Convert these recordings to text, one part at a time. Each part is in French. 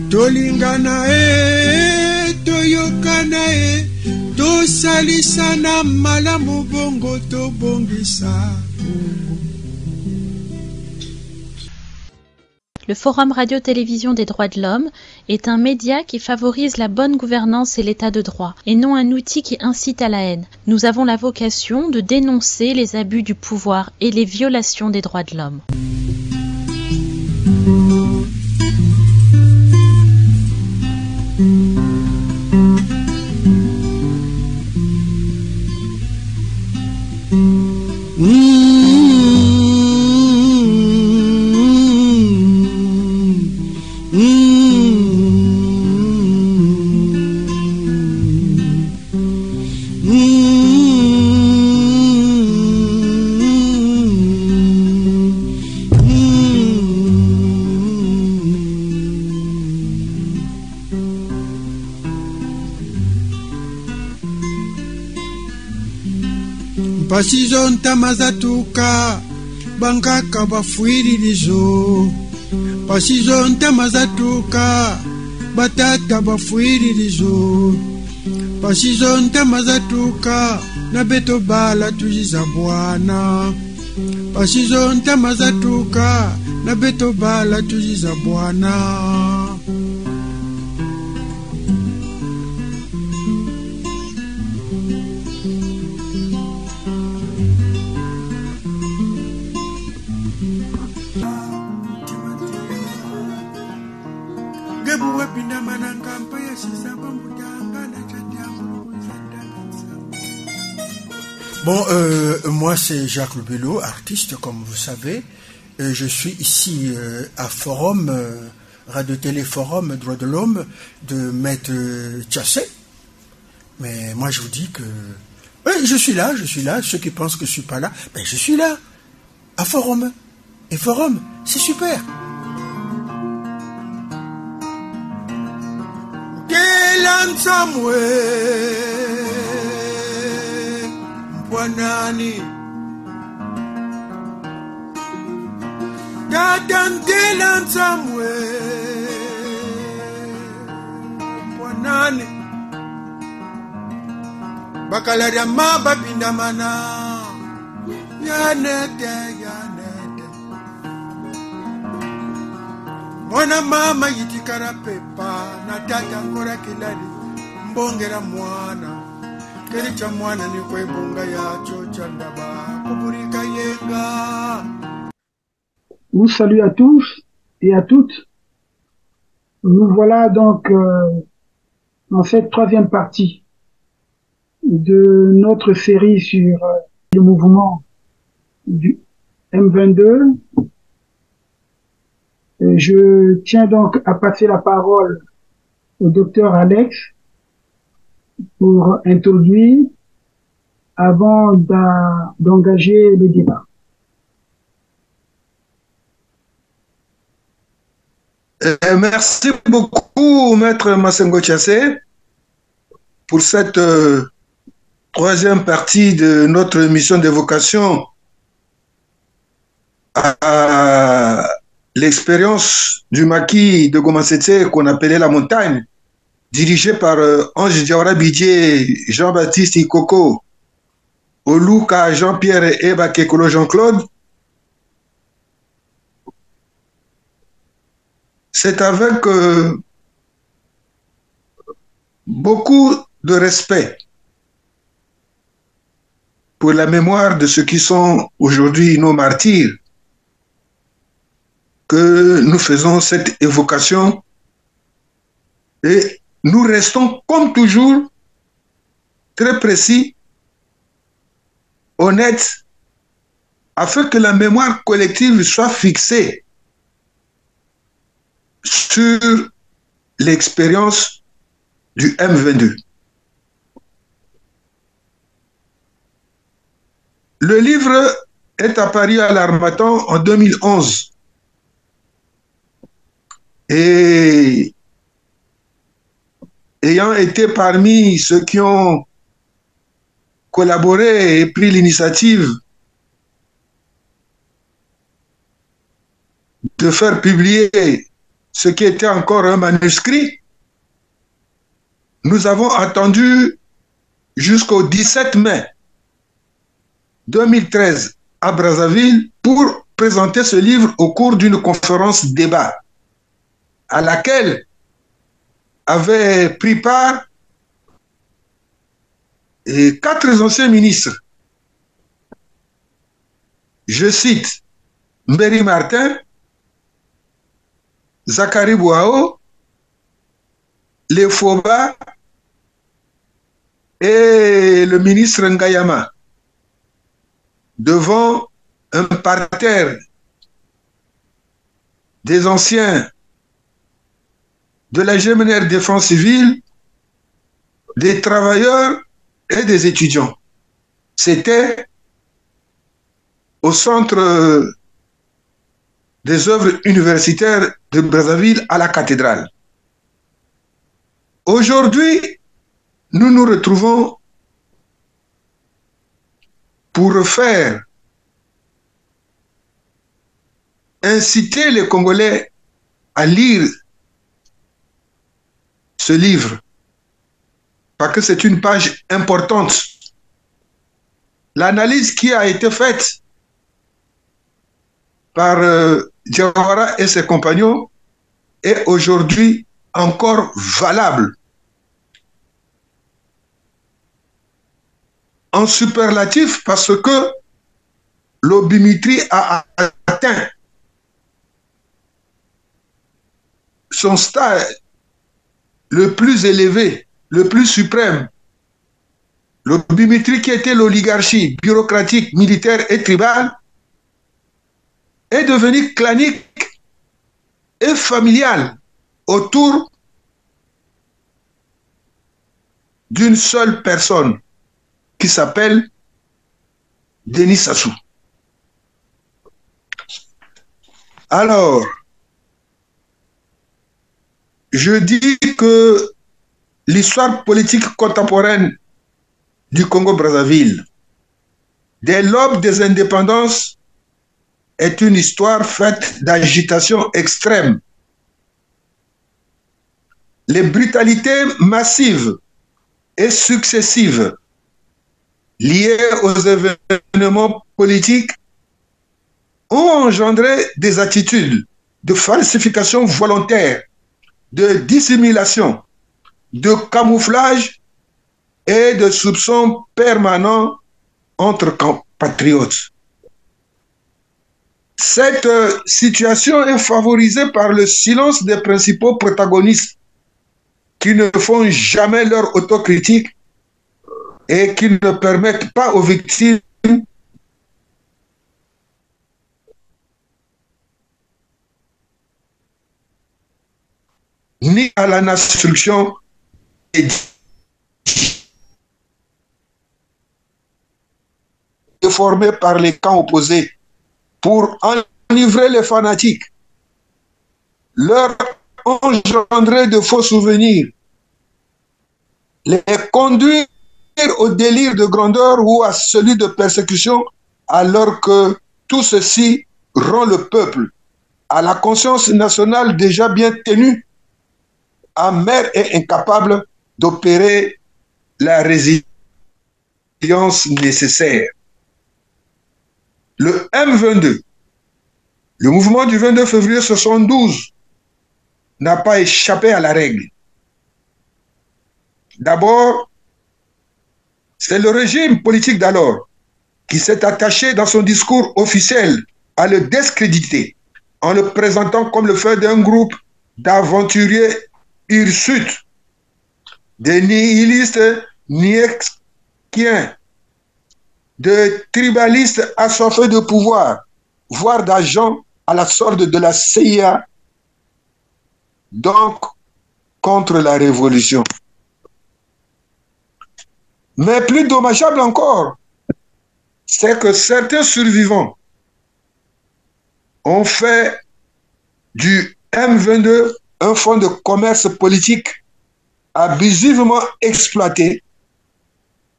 tolingana toyokana tosalisana malamu bongo tobongisa. Le Forum Radio-Télévision des droits de l'homme est un média qui favorise la bonne gouvernance et l'état de droit, et non un outil qui incite à la haine. Nous avons la vocation de dénoncer les abus du pouvoir et les violations des droits de l'homme. Pasizo ntamazatuka bankaka bafuiririzo. Pasizo ntamazatuka batata bafuiririzo. Pasizo ntamazatuka na beto bala tujiza bwana. Pasizo ntamazatuka na beto bala tujiza bwana. Bon, moi c'est Jacques Lubello, artiste comme vous savez. Je suis ici à Forum, Radio-Télé Forum, Droits de l'Homme, de Maître Tchassé. Mais moi je vous dis que je suis là. Ceux qui pensent que je suis pas là, ben je suis là, à Forum. Et Forum, c'est super. Wanani Dadantela Nsamwe Wanani Bakalaria mababinda mana Yanete Mwana mama yitikara pepa na tata ngora kilali mbongera mwana. Vous salut à tous et à toutes. Nous voilà donc dans cette troisième partie de notre série sur le mouvement du M22. Je tiens donc à passer la parole au docteur Alex pour introduire avant d'engager le débat. Merci beaucoup, Maître Massengo Tchassé, pour cette troisième partie de notre mission d'évocation à l'expérience du maquis de Goma Tchétché qu'on appelait la montagne, dirigé par Ange Diawara Bidje, Jean-Baptiste Ikoko, Oluka Jean-Pierre Eba Kekolo Jean-Claude. C'est avec beaucoup de respect pour la mémoire de ceux qui sont aujourd'hui nos martyrs que nous faisons cette évocation et nous restons, comme toujours, très précis, honnêtes, afin que la mémoire collective soit fixée sur l'expérience du M22. Le livre est apparu à l'Harmattan en 2011 et ayant été parmi ceux qui ont collaboré et pris l'initiative de faire publier ce qui était encore un manuscrit, nous avons attendu jusqu'au 17 mai 2013 à Brazzaville pour présenter ce livre au cours d'une conférence débat à laquelle avaient pris part 4 anciens ministres. Je cite Mbéry Martin, Zakari Bouao, Lefoba et le ministre Ngayama devant un parterre des anciens de la GMNR Défense Civile, des travailleurs et des étudiants. C'était au centre des œuvres universitaires de Brazzaville à la cathédrale. Aujourd'hui, nous nous retrouvons pour refaire, inciter les Congolais à lire ce livre, parce que c'est une page importante. L'analyse qui a été faite par Diawara et ses compagnons est aujourd'hui encore valable. En superlatif, parce que l'obimitrie a atteint son stade le plus élevé, le plus suprême. L'obimitrie qui était l'oligarchie bureaucratique, militaire et tribale est devenue clanique et familiale autour d'une seule personne qui s'appelle Denis Sassou. Alors, je dis que l'histoire politique contemporaine du Congo-Brazzaville, dès l'aube des indépendances, est une histoire faite d'agitation extrême. Les brutalités massives et successives liées aux événements politiques ont engendré des attitudes de falsification volontaire, de dissimulation, de camouflage et de soupçons permanents entre compatriotes. Cette situation est favorisée par le silence des principaux protagonistes qui ne font jamais leur autocritique et qui ne permettent pas aux victimes ni à la instruction formée par les camps opposés pour enivrer les fanatiques, leur engendrer de faux souvenirs, les conduire au délire de grandeur ou à celui de persécution, alors que tout ceci rend le peuple, à la conscience nationale déjà bien tenue, amer et incapable d'opérer la résilience nécessaire. Le M22, le mouvement du 22 février 1972, n'a pas échappé à la règle. D'abord, c'est le régime politique d'alors qui s'est attaché dans son discours officiel à le discréditer en le présentant comme le fait d'un groupe d'aventuriers hirsutes, des nihilistes nietzschiens, de tribalistes assoiffés de pouvoir, voire d'agents à la sorte de la CIA, donc contre la révolution. Mais plus dommageable encore, c'est que certains survivants ont fait du M22 un fonds de commerce politique abusivement exploité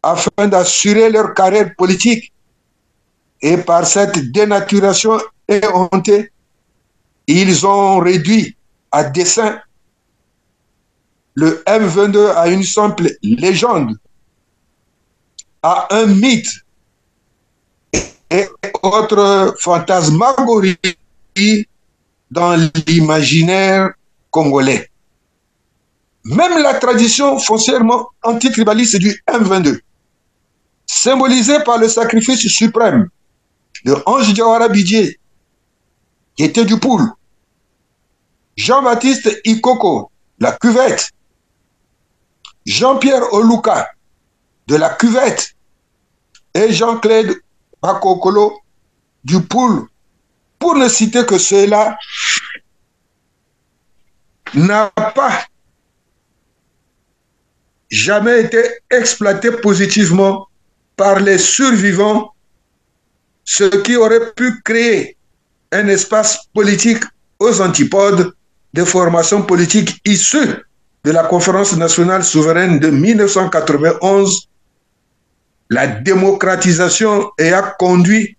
afin d'assurer leur carrière politique. Et par cette dénaturation éhontée, ils ont réduit à dessein. Le M22 a une simple légende, a un mythe et autre fantasmagorie dans l'imaginaire congolais. Même la tradition foncièrement antitribaliste du M22, symbolisée par le sacrifice suprême de Ange Diawara Bidje, qui était du Poul, Jean-Baptiste Ikoko, la cuvette, Jean-Pierre Oluka, de la cuvette, et Jean-Claude Bakokolo, du Poul, pour ne citer que ceux-là, n'a pas jamais été exploité positivement par les survivants, ce qui aurait pu créer un espace politique aux antipodes des formations politiques issues de la Conférence nationale souveraine de 1991, la démocratisation ayant conduit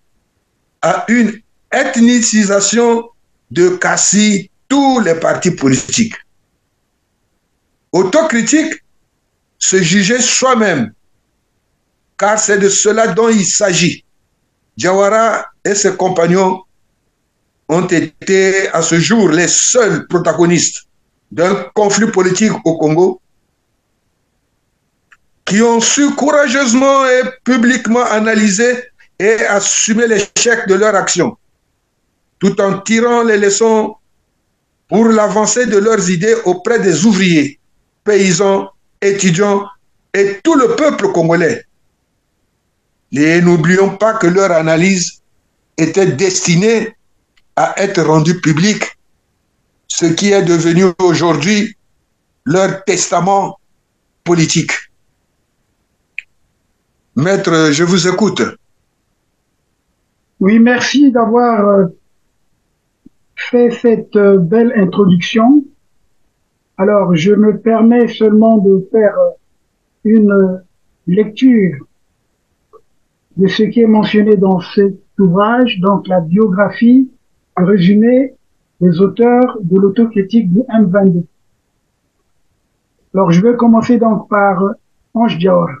à une ethnicisation de quasi tous les partis politiques. Autocritique, se juger soi-même, car c'est de cela dont il s'agit. Diawara et ses compagnons ont été à ce jour les seuls protagonistes d'un conflit politique au Congo qui ont su courageusement et publiquement analyser et assumer l'échec de leur action, tout en tirant les leçons pour l'avancée de leurs idées auprès des ouvriers, paysans, étudiants et tout le peuple congolais. Et n'oublions pas que leur analyse était destinée à être rendue publique, ce qui est devenu aujourd'hui leur testament politique. Maître, je vous écoute. Oui, merci d'avoir fait cette belle introduction. Alors, je me permets seulement de faire une lecture de ce qui est mentionné dans cet ouvrage, donc la biographie, un résumé des auteurs de l'autocritique du M22. Alors, je vais commencer donc par Ange Diawara.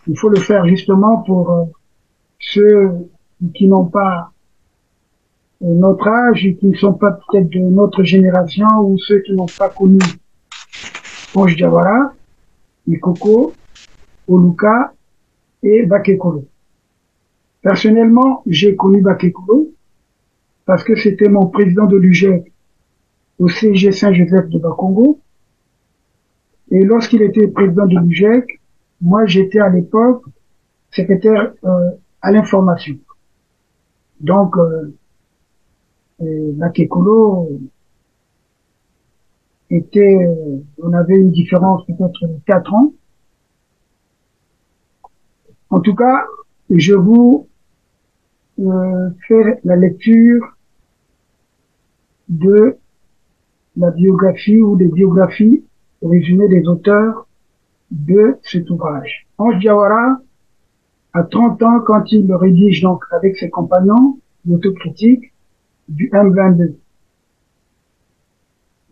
Il faut le faire justement pour ceux qui n'ont pas notre âge et qui ne sont pas peut-être de notre génération ou ceux qui n'ont pas connu Ange Diawara, Ikoko, Oluka et Bakekolo. Personnellement, j'ai connu Bakekolo parce que c'était mon président de l'UGEC au CG Saint-Joseph de Bakongo. Et lorsqu'il était président de l'UGEC, moi j'étais à l'époque secrétaire à l'information. Donc, Bakekolo était, on avait une différence peut-être de 4 ans. En tout cas, je vous fais la lecture de la biographie ou des biographies résumées des auteurs de cet ouvrage. Ange Diawara a 30 ans quand il le rédige donc avec ses compagnons d'autocritique du M22.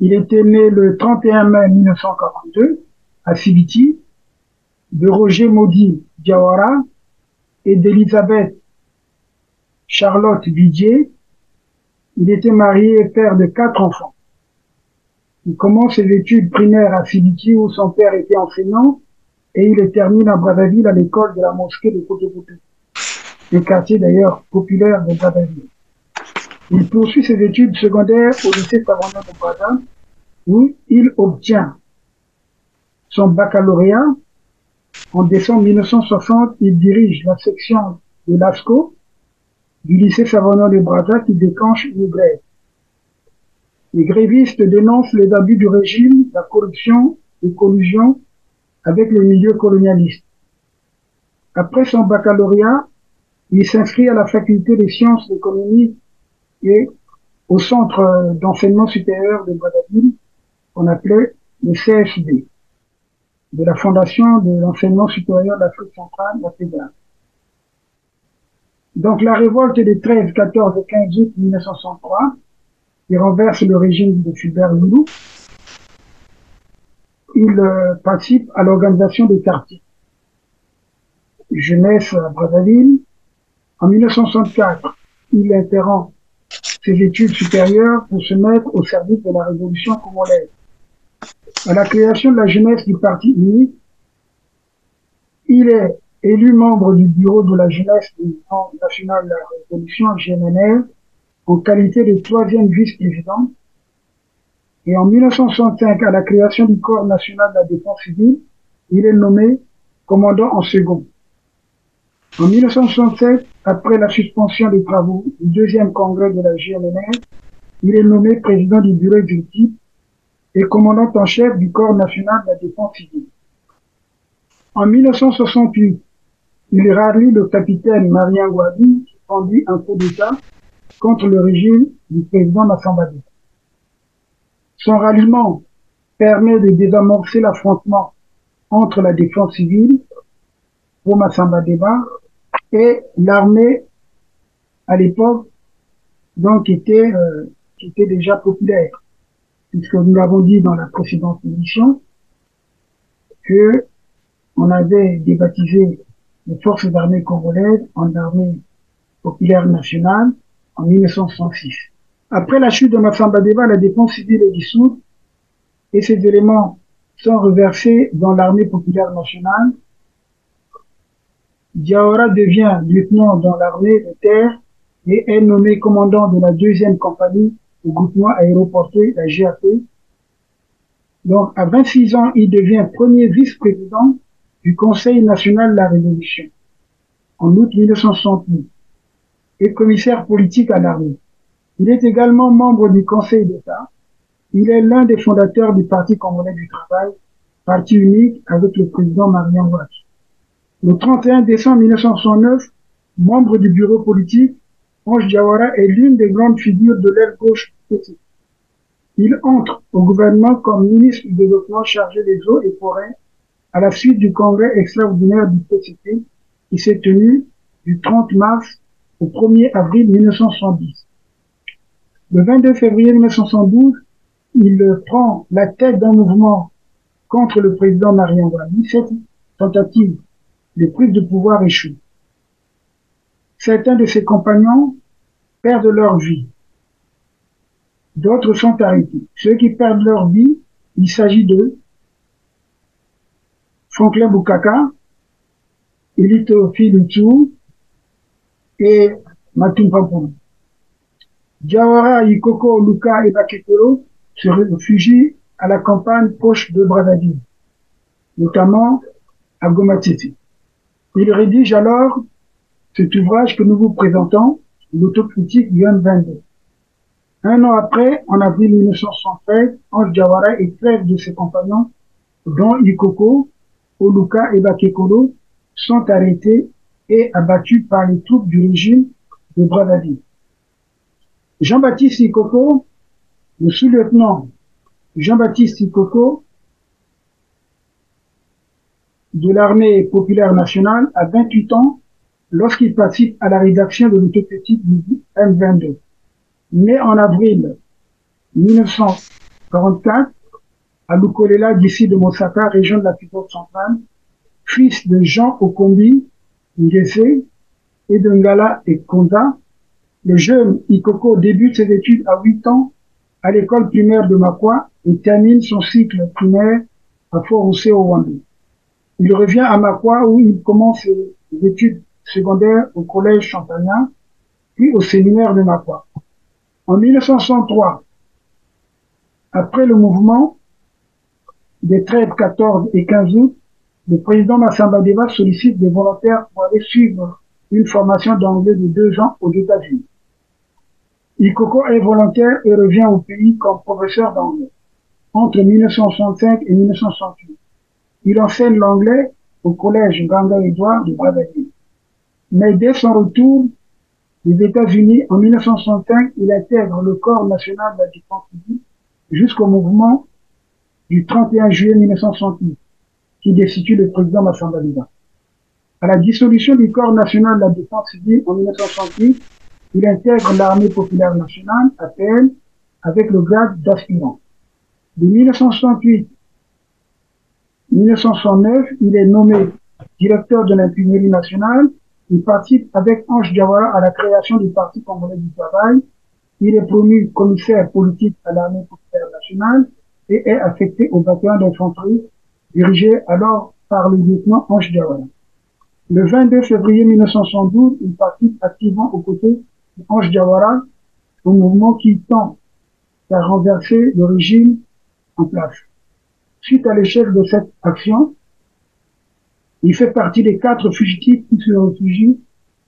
Il était né le 31 mai 1942 à Sibiti, de Roger Maudit Diawara et d'Elisabeth Charlotte Bidje. Il était marié et père de 4 enfants. Il commence ses études primaires à Sibiti où son père était enseignant et il les termine à Brazzaville à l'école de la mosquée de Kotokoto, un quartier d'ailleurs populaire de Brazzaville. Il poursuit ses études secondaires au lycée Savonneau de Brazzaville où il obtient son baccalauréat. En décembre 1960, il dirige la section de l'ASCO du lycée Savonneau de Brazzaville qui déclenche une grève. Les grévistes dénoncent les abus du régime, la corruption et collusion avec le milieu colonialiste. Après son baccalauréat, il s'inscrit à la faculté des sciences économiques et au centre d'enseignement supérieur de Brazzaville, qu'on appelait le CSD, de la Fondation de l'enseignement supérieur d'Afrique centrale, la FEDA. Donc la révolte des 13, 14 et 15 août 1963, qui renverse le régime de Fulbert Loulou. Il participe à l'organisation des quartiers. Jeunesse à Brazzaville. En 1964, il interrompt ses études supérieures pour se mettre au service de la révolution congolaise. À la création de la jeunesse du Parti unique, il est élu membre du bureau de la jeunesse du Mouvement national de la révolution GNR en qualité de troisième vice-président. Et en 1965, à la création du Corps national de la défense civile, il est nommé commandant en second. En 1967, après la suspension des travaux du deuxième congrès de la GNR, il est nommé président du bureau exécutif et commandant en chef du Corps national de la défense civile. En 1968, il rallie le capitaine Marien Ngouabi qui conduit un coup d'État contre le régime du président Massamba Deba. Son ralliement permet de désamorcer l'affrontement entre la défense civile pour Massamba Deba et l'armée à l'époque donc qui était déjà populaire, puisque nous l'avons dit dans la précédente émission que on avait débaptisé les forces armées congolaises en armée populaire nationale en 1966. Après la chute de Massamba Deba, la défense civile est dissoute et ces éléments sont reversés dans l'armée populaire nationale. Diawara devient lieutenant dans l'armée de terre et est nommé commandant de la deuxième compagnie au groupement aéroporté, la GAP. Donc, à 26 ans, il devient premier vice-président du Conseil national de la Révolution en août 1968 et commissaire politique à l'armée. Il est également membre du Conseil d'État. Il est l'un des fondateurs du Parti congolais du travail, parti unique avec le président Marien Ngouabi. Le 31 décembre 1969, membre du bureau politique, Ange Diawara est l'une des grandes figures de l'aile gauche politique. Il entre au gouvernement comme ministre du développement chargé des eaux et forêts à la suite du congrès extraordinaire du PCP qui s'est tenu du 30 mars au 1er avril 1970. Le 22 février 1972, il prend la tête d'un mouvement contre le président Marien Ngouabi. Cette tentative de prise de pouvoir échoue. Certains de ses compagnons perdent leur vie. D'autres sont arrêtés. Ceux qui perdent leur vie, il s'agit de Franklin Bukaka, Elito Filutu et Matumpa Pono. Diawara, Ikoko, Luka et Bakekolo se réfugient à la campagne proche de Brazzaville, notamment à Gomatiti. Il rédige alors cet ouvrage que nous vous présentons, l'autocritique du M22. Un an après, en avril 1973, Ange Diawara et 13 de ses compagnons, dont Ikoko, Oluka et Bakekolo, sont arrêtés et abattus par les troupes du régime de Brazzaville. Jean-Baptiste Ikoko, le sous-lieutenant Jean-Baptiste Ikoko, de l'armée populaire nationale à 28 ans lorsqu'il participe à la rédaction de l'autocritique du M22. Né en avril 1944 à Lukolela, d'ici de Mosaka, région de l'Afrique centrale, fils de Jean Okombi Ngese et de Ngala et Konda, le jeune Ikoko débute ses études à 8 ans à l'école primaire de Makwa et termine son cycle primaire à Fort-Roussé au Rwanda. Il revient à Makwa où il commence ses études secondaires au collège Champagnat, puis au séminaire de Makwa. En 1963, après le mouvement des 13, 14 et 15 août, le président Massamba Deba sollicite des volontaires pour aller suivre une formation d'anglais de 2 ans aux États-Unis. Ikoko est volontaire et revient au pays comme professeur d'anglais entre 1965 et 1968. Il enseigne l'anglais au collège Nganga-Edouard de Brazzaville. Mais dès son retour des États-Unis en 1965, il intègre le Corps national de la défense civile jusqu'au mouvement du 31 juillet 1968, qui destitue le président Massamba Deba. À la dissolution du Corps national de la défense civile en 1968, il intègre l'armée populaire nationale, APN, avec le grade d'aspirant. De 1968-1969, il est nommé directeur de l'imprimerie nationale. Il participe avec Ange Diawara à la création du Parti congolais du travail. Il est promu commissaire politique à l'armée populaire nationale et est affecté au bataillon d'infanterie dirigé alors par le lieutenant Ange Diawara. Le 22 février 1972, il participe activement aux côtés d'Ange Diawara au mouvement qui tend à renverser le régime en place. Suite à l'échec de cette action, il fait partie des 4 fugitifs qui se réfugient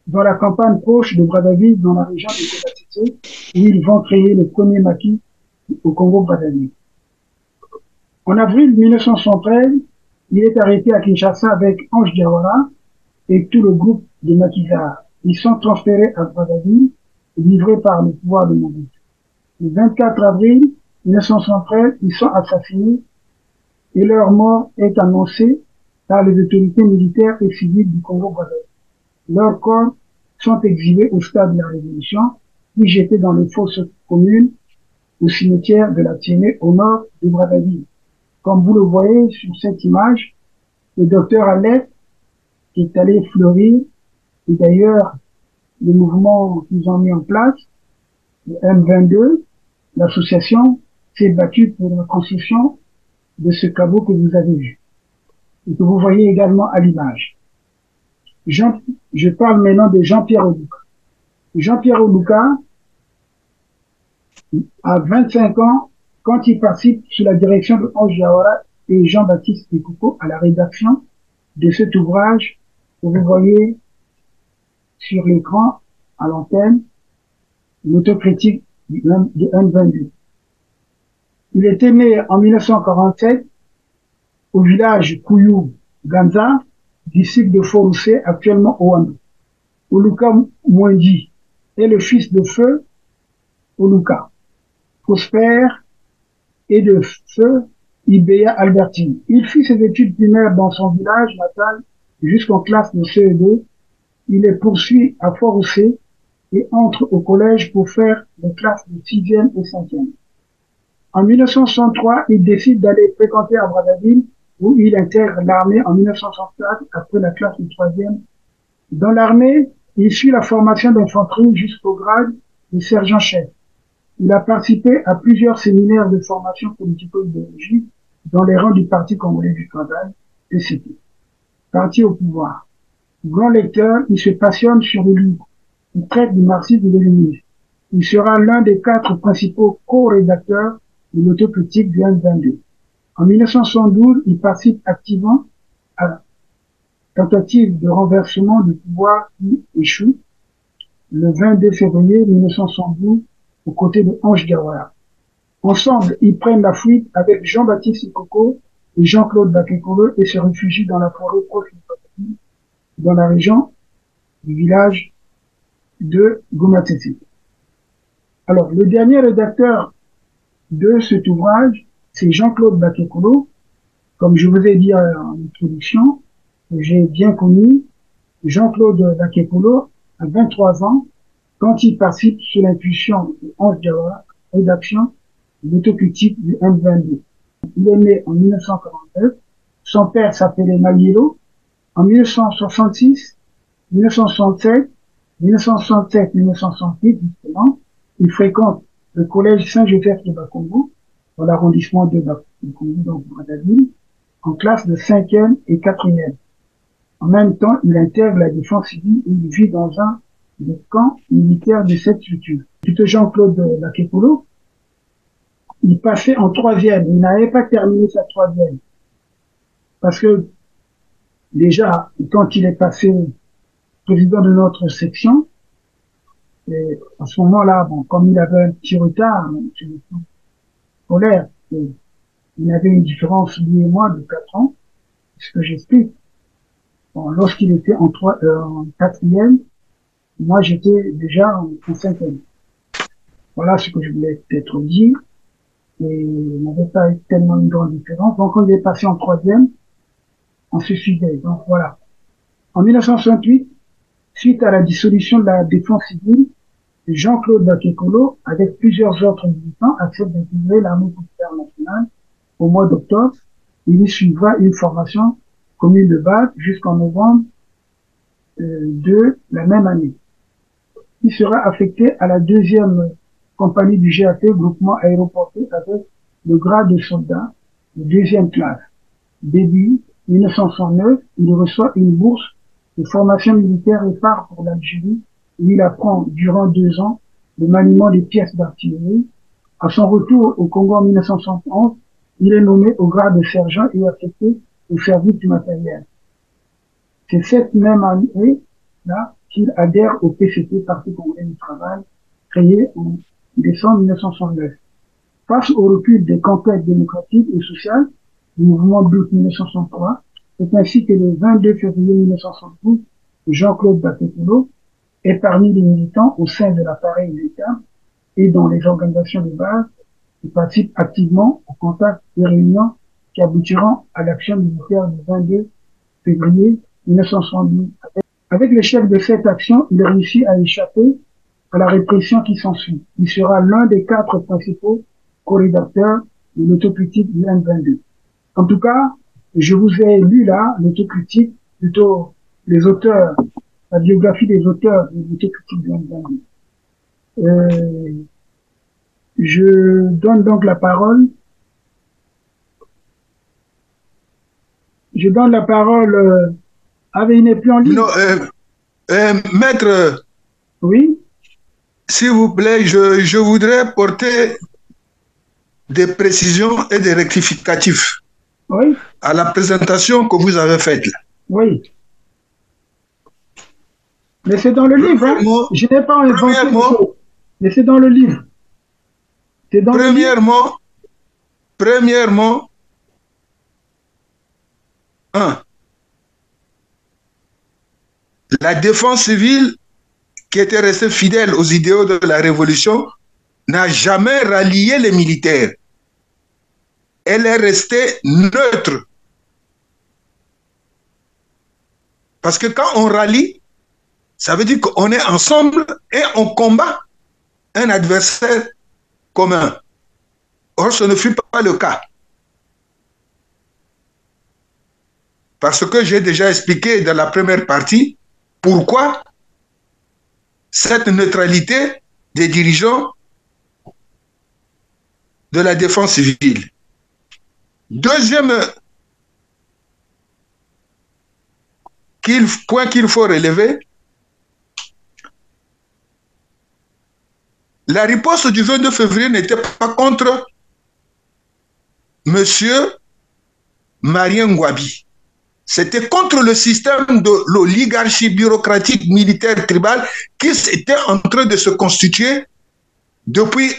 dans la campagne proche de Brazzaville, dans la région de Kobatité, où ils vont créer le premier maquis au Congo-Brazzaville. En avril 1973, il est arrêté à Kinshasa avec Ange Diawara et tout le groupe de maquisards. Ils sont transférés à Brazzaville, livrés par le pouvoir de Mobutu. Le 24 avril 1973, ils sont assassinés et leur mort est annoncée par les autorités militaires et civiles du Congo-Brazzaville. Leurs corps sont exilés au stade de la Révolution, puis jetés dans les fosses communes au cimetière de la Tiénée au nord de Brazzaville. Comme vous le voyez sur cette image, le docteur Alec qui est allé fleurir, et d'ailleurs le mouvement qu'ils ont mis en place, le M22, l'association s'est battue pour la construction de ce caveau que vous avez vu et que vous voyez également à l'image. Je parle maintenant de Jean-Pierre Oluka. Jean-Pierre Oluka a 25 ans quand il participe sous la direction de Ange Diawara et Jean-Baptiste Ekoko à la rédaction de cet ouvrage que vous voyez sur l'écran à l'antenne, l'autocritique du M22. Il était né en 1947 au village Kouyou Ganza, district de Foroussé, actuellement au Wandou. Oluka Mwendi est le fils de Feu Oluka, prospère, et de Feu Ibeya Albertine. Il fit ses études primaires dans son village natal jusqu'en classe de CE2. Il les poursuit à Foroussé et entre au collège pour faire les classes de 6e et 5e. En 1963, il décide d'aller fréquenter à Brazzaville, où il intègre l'armée en 1964 après la classe de 3e. Dans l'armée, il suit la formation d'infanterie jusqu'au grade de sergent-chef. Il a participé à plusieurs séminaires de formation politico-idéologique dans les rangs du Parti congolais du travail, PCT. Parti au pouvoir. Grand lecteur, il se passionne sur le livre. Il traite du marxisme et de l'humanisme. Il sera l'un des 4 principaux co-rédacteurs de l'autocritique du M22. En 1972, il participe activement à la tentative de renversement du pouvoir qui échoue le 22 février 1972 aux côtés de Ange Diawara. Ensemble, ils prennent la fuite avec Jean-Baptiste Ekoko et Jean-Claude Bakekolo et se réfugient dans la forêt proche de Brazzaville, dans la région du village de Gomatete. Alors, le dernier rédacteur de cet ouvrage, c'est Jean-Claude Bakekolo, comme je vous ai dit en introduction, que j'ai bien connu. Jean-Claude Bakekolo a 23 ans quand il participe sous l'impulsion de Ange Diawara, rédaction de l'autocritique du M22. Il est né en 1949. Son père s'appelait Mayelo. En 1966, 1967, 1967, 1968, justement, il fréquente le collège Saint-Joseph de Bakongo, dans l'arrondissement de Bakongo, donc Brazzaville, en classe de 5e et 4e. En même temps, il intègre la défense civile et il vit dans un des camps militaires de cette structure. Plutôt Jean-Claude Bakekolo, il passait en 3e, il n'avait pas terminé sa 3e. Parce que, déjà, quand il est passé président de notre section, et à ce moment-là, bon, comme il avait un petit retard sur le plan scolaire, il avait une différence, lui et moi, de 4 ans, ce que j'explique. Bon, lorsqu'il était en 4e, moi j'étais déjà en 5e. Voilà ce que je voulais peut-être dire. Et il n'avait pas tellement une grande différence. Donc quand il est passé en 3e, on se suivait. Donc voilà. En 1968, suite à la dissolution de la défense civile, Jean-Claude Bakekolo, avec plusieurs autres militants, accepte d'intégrer l'armée populaire nationale au mois d'octobre. Il y suivra une formation commune de base jusqu'en novembre de la même année. Il sera affecté à la deuxième compagnie du GAT, groupement aéroporté, avec le grade de soldat de deuxième classe. Début 1969, il reçoit une bourse de formation militaire et part pour l'Algérie, où il apprend durant 2 ans le maniement des pièces d'artillerie. À son retour au Congo en 1971, il est nommé au grade de sergent et affecté au service du matériel. C'est cette même année-là qu'il adhère au PCT, Parti congolais du travail, créé en décembre 1969. Face au recul des conquêtes démocratiques et sociales du mouvement d'août 1963, c'est ainsi que le 22 février 1972, Jean-Claude Bakekolo est parmi les militants au sein de l'appareil d'État et dans les organisations de base qui participent activement au contact des réunions qui aboutiront à l'action militaire du 22 février 1972. Avec l'échec de cette action, il réussit à échapper à la répression qui s'ensuit. Il sera l'un des 4 principaux co-rédacteurs de l'autocritique du M22. En tout cas, je vous ai lu là l'autocritique, plutôt les auteurs, la biographie des auteurs de l'autocritique du M22. Je donne donc la parole. Je donne la parole à Véiné Pianli. Non, maître, Oui, s'il vous plaît, je voudrais porter des précisions et des rectificatifs oui, à la présentation que vous avez faite. oui. Mais c'est dans le livre, hein. Je n'ai pas inventé des choses. Mais c'est dans le livre. C'est dans le livre. Premièrement, la défense civile, qui était restée fidèle aux idéaux de la Révolution, n'a jamais rallié les militaires. Elle est restée neutre. Parce que quand on rallie, ça veut dire qu'on est ensemble et on combat un adversaire commun. Or, ce ne fut pas le cas. Parce que j'ai déjà expliqué dans la première partie pourquoi cette neutralité des dirigeants de la défense civile. Deuxième point qu'il faut relever, la riposte du 22 février n'était pas contre M. Marien Ngouabi. C'était contre le système de l'oligarchie bureaucratique militaire tribale qui était en train de se constituer depuis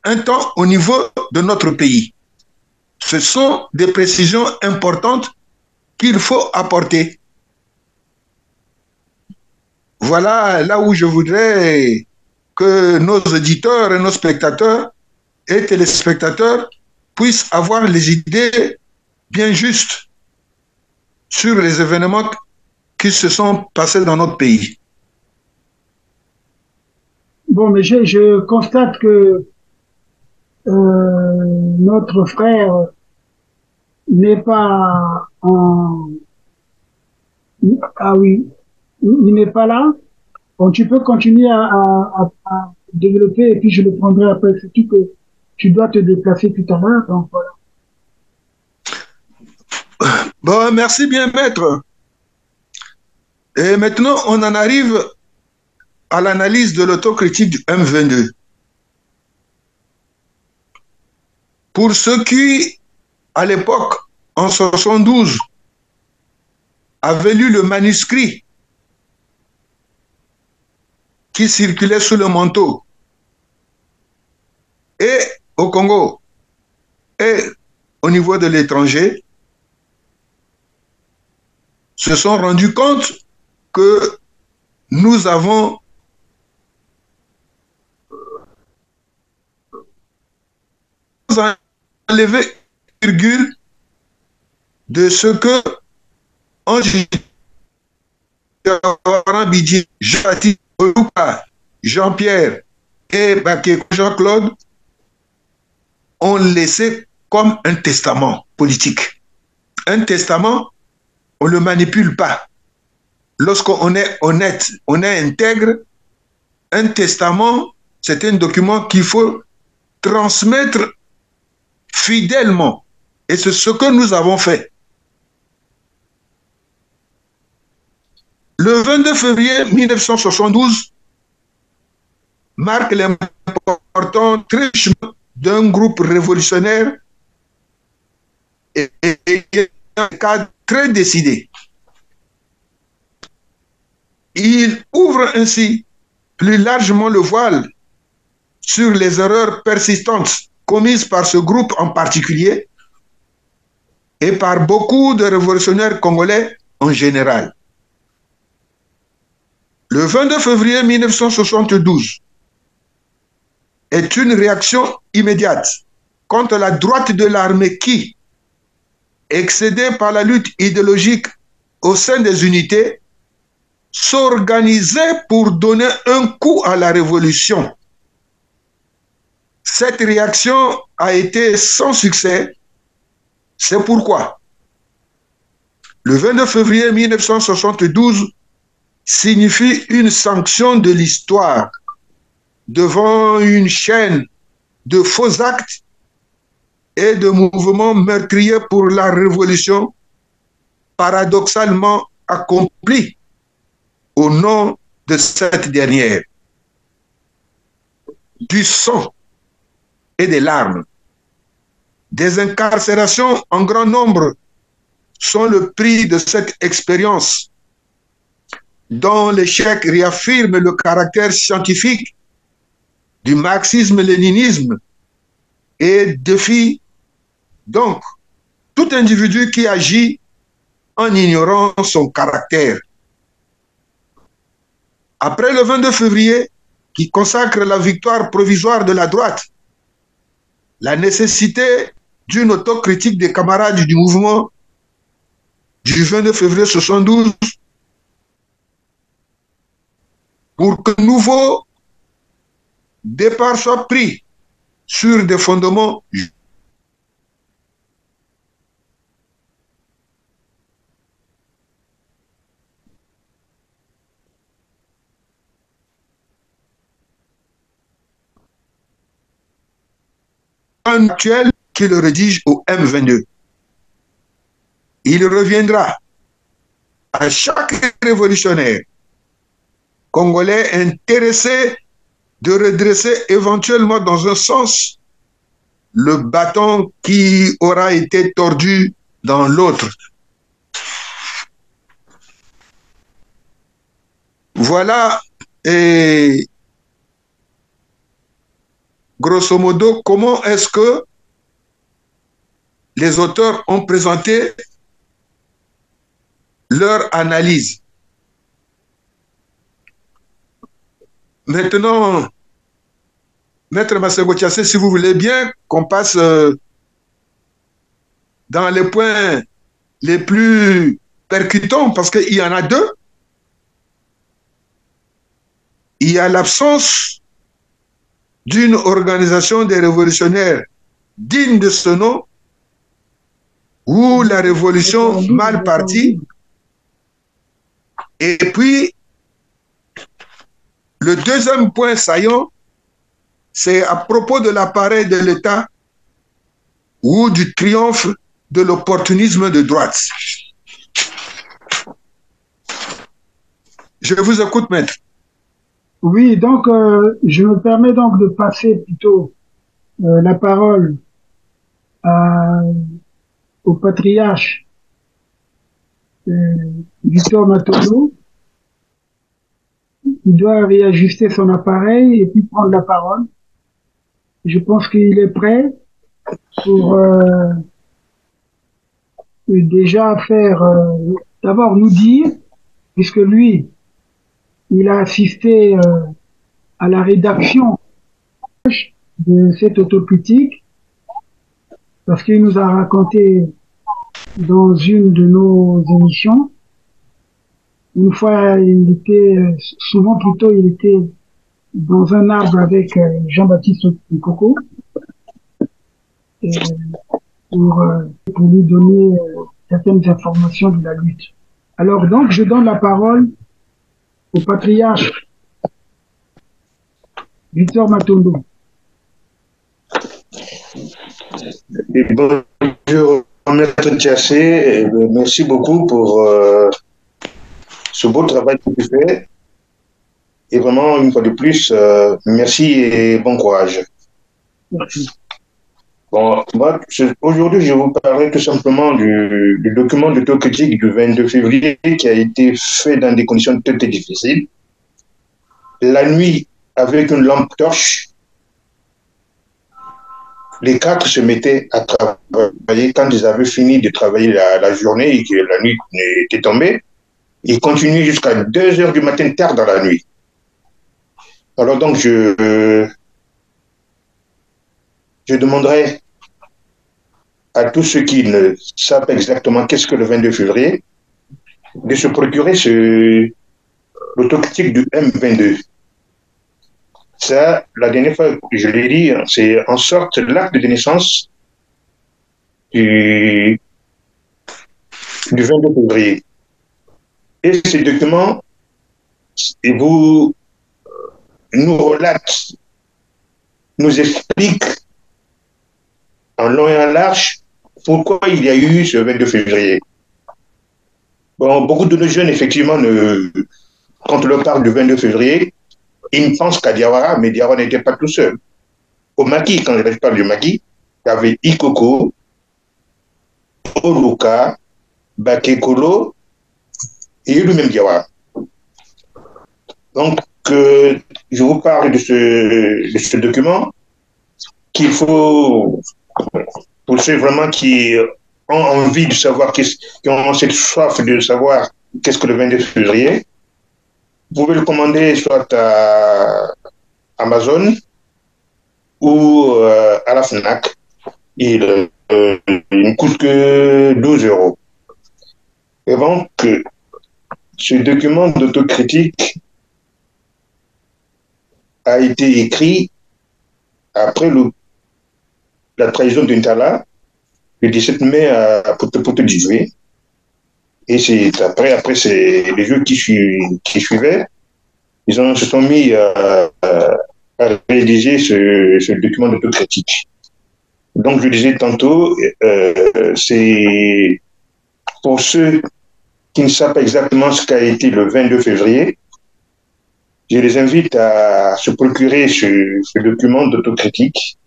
un temps au niveau de notre pays. Ce sont des précisions importantes qu'il faut apporter. Voilà là où je voudrais que nos auditeurs et nos spectateurs et téléspectateurs puissent avoir les idées bien justes sur les événements qui se sont passés dans notre pays. Bon, mais je constate que notre frère n'est pas en... Ah oui, il n'est pas là. Bon, tu peux continuer à développer et puis je le prendrai après. C'est tout que tu dois te déplacer tout à l'heure. Donc voilà. Bon, merci bien, maître. Et maintenant, on en arrive à l'analyse de l'autocritique du M22. Pour ceux qui, à l'époque, en 72, avaient lu le manuscrit qui circulait sous le manteau, et au Congo, et au niveau de l'étranger, se sont rendus compte que nous avons enlevé une virgule de ce que Ange Bidji, Jean-Baptiste Jean-Pierre et Bakayoko Jean-Claude ont laissé comme un testament politique. Un testament, on ne le manipule pas. Lorsqu'on est honnête, on est intègre, un testament, c'est un document qu'il faut transmettre fidèlement. Et c'est ce que nous avons fait. Le 22 février 1972 marque l'important trichement d'un groupe révolutionnaire et un cadre très décidé. Il ouvre ainsi plus largement le voile sur les erreurs persistantes commises par ce groupe en particulier et par beaucoup de révolutionnaires congolais en général. Le 22 février 1972 est une réaction immédiate contre la droite de l'armée qui, excédée par la lutte idéologique au sein des unités, s'organisait pour donner un coup à la révolution. Cette réaction a été sans succès. C'est pourquoi le 22 février 1972 signifie une sanction de l'histoire devant une chaîne de faux actes et de mouvements meurtriers pour la révolution paradoxalement accomplie au nom de cette dernière. Du sang et des larmes, des incarcérations en grand nombre sont le prix de cette expérience dont l'échec réaffirme le caractère scientifique du marxisme-léninisme et défie donc tout individu qui agit en ignorant son caractère. Après le 22 février, qui consacre la victoire provisoire de la droite, la nécessité d'une autocritique des camarades du mouvement du 22 février 1972 pour que nouveau départ soit pris sur des fondements actuel qui le rédige au M22. Il reviendra à chaque révolutionnaire congolais intéressé de redresser éventuellement dans un sens le bâton qui aura été tordu dans l'autre. Voilà, et grosso modo, comment est-ce que les auteurs ont présenté leur analyse. Maintenant, Maître Masego-Tchassé, si vous voulez bien qu'on passe dans les points les plus percutants, parce qu'il y en a deux. Il y a l'absence d'une organisation des révolutionnaires digne de ce nom, ou la révolution mal partie. Et puis, le deuxième point saillant, c'est à propos de l'appareil de l'État ou du triomphe de l'opportunisme de droite. Je vous écoute, maître. Oui, donc je me permets donc de passer plutôt la parole au patriarche Victor Matondo. Il doit réajuster son appareil et puis prendre la parole. Je pense qu'il est prêt pour déjà faire, d'abord nous dire, puisque lui, il a assisté à la rédaction de cette autocritique, parce qu'il nous a raconté dans une de nos émissions, une fois il était, souvent plutôt il était dans un arbre avec Jean-Baptiste Coco pour lui donner certaines informations de la lutte. Alors donc, je donne la parole au patriarche Victor Matondo. Et bonjour, Maître Tiassé, et merci beaucoup pour ce beau travail que tu fais. Et vraiment, une fois de plus, merci et bon courage. Merci. Bon, moi, aujourd'hui, je vous parlerai tout simplement du document d'autocritique du 22 février qui a été fait dans des conditions très difficiles. La nuit, avec une lampe torche, les quatre se mettaient à travailler. Quand ils avaient fini de travailler la journée et que la nuit était tombée, ils continuaient jusqu'à 2 heures du matin, tard dans la nuit. Alors donc, je demanderai à tous ceux qui ne savent pas exactement qu'est-ce que le 22 février, de se procurer l'autocritique du M22. Ça, la dernière fois que je l'ai dit, c'est en sorte l'acte de naissance du 22 février. Et ces documents nous relatent, nous expliquent en long et en large pourquoi il y a eu ce 22 février. Bon, beaucoup de nos jeunes, effectivement, quand on leur parle du 22 février, ils ne pensent qu'à Diawara, mais Diawara n'était pas tout seul. Au Maki, quand je parle du Maki, il y avait Ikoko, Oluka, Bakekolo et lui-même Diawara. Donc, je vous parle de ce document qu'il faut, pour ceux vraiment qui ont envie de savoir, qui ont cette soif de savoir qu'est-ce que le 22 février, vous pouvez le commander soit à Amazon ou à la FNAC. Il ne coûte que 12 euros. Et donc, ce document d'autocritique a été écrit après la trahison d'Intala, le 17 mai à Poto 18. Et c'est après c'est les jours qui suivaient, ils se sont mis à rédiger ce document d'autocritique. Donc, je disais tantôt, c'est pour ceux qui ne savent pas exactement ce qu'a été le 22 février, je les invite à se procurer ce document d'autocritique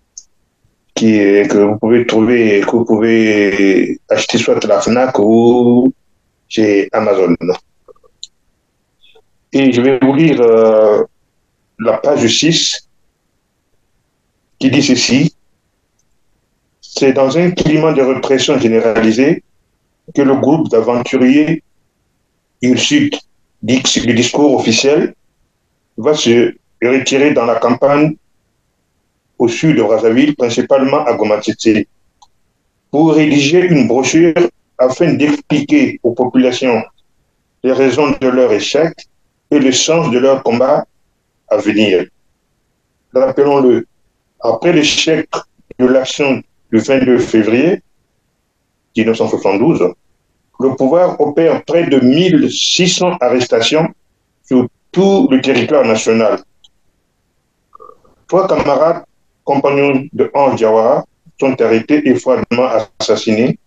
que vous pouvez trouver, que vous pouvez acheter soit à la FNAC ou chez Amazon. Et je vais vous lire la page 6 qui dit ceci. C'est dans un climat de répression généralisée que le groupe d'aventuriers issus du discours officiel va se retirer dans la campagne au sud de Brazzaville, principalement à Gomatete, pour rédiger une brochure afin d'expliquer aux populations les raisons de leur échec et le sens de leur combat à venir. Rappelons-le, après l'échec de l'action du 22 février 1972, le pouvoir opère près de 1600 arrestations sur tout le territoire national. 3 camarades, compagnons de Ange Diawara, sont arrêtés et froidement assassinés.